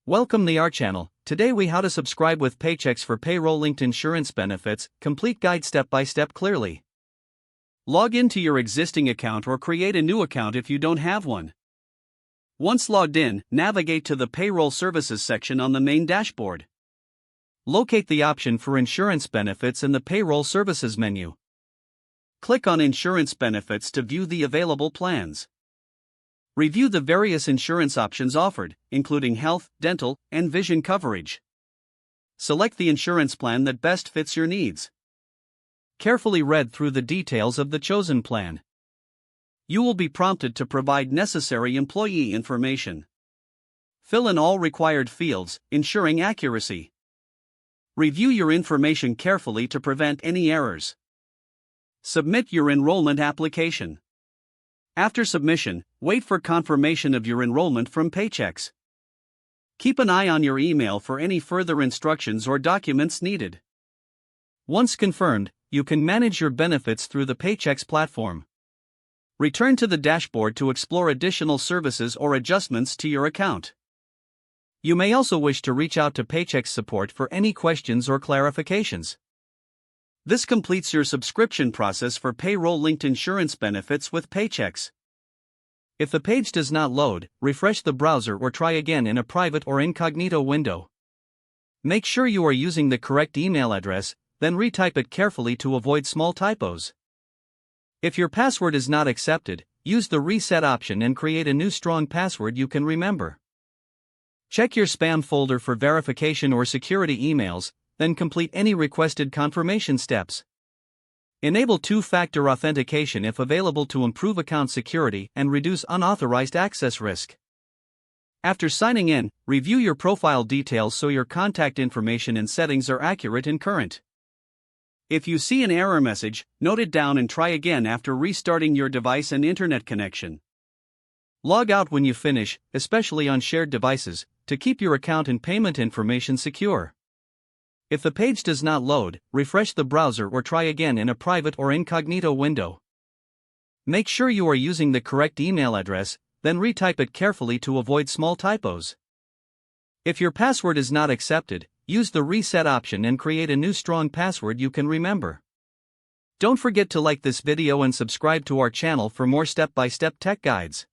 Welcome to our channel. Today we how to subscribe with Paychex for payroll-linked insurance benefits, complete guide step by step clearly. Log into your existing account or create a new account if you don't have one. Once logged in, navigate to the Payroll Services section on the main dashboard. Locate the option for insurance benefits in the Payroll Services menu. Click on Insurance Benefits to view the available plans. Review the various insurance options offered, including health, dental, and vision coverage. Select the insurance plan that best fits your needs. Carefully read through the details of the chosen plan. You will be prompted to provide necessary employee information. Fill in all required fields, ensuring accuracy. Review your information carefully to prevent any errors. Submit your enrollment application. After submission, wait for confirmation of your enrollment from Paychex. Keep an eye on your email for any further instructions or documents needed. Once confirmed, you can manage your benefits through the Paychex platform. Return to the dashboard to explore additional services or adjustments to your account. You may also wish to reach out to Paychex support for any questions or clarifications. This completes your subscription process for payroll-linked insurance benefits with Paychex. If the page does not load, refresh the browser or try again in a private or incognito window. Make sure you are using the correct email address, then retype it carefully to avoid small typos. If your password is not accepted, use the reset option and create a new strong password you can remember. Check your spam folder for verification or security emails, then complete any requested confirmation steps. Enable two-factor authentication if available to improve account security and reduce unauthorized access risk. After signing in, review your profile details so your contact information and settings are accurate and current. If you see an error message, note it down and try again after restarting your device and internet connection. Log out when you finish, especially on shared devices, to keep your account and payment information secure. If the page does not load, refresh the browser or try again in a private or incognito window. Make sure you are using the correct email address, then retype it carefully to avoid small typos. If your password is not accepted, use the reset option and create a new strong password you can remember. Don't forget to like this video and subscribe to our channel for more step-by-step tech guides.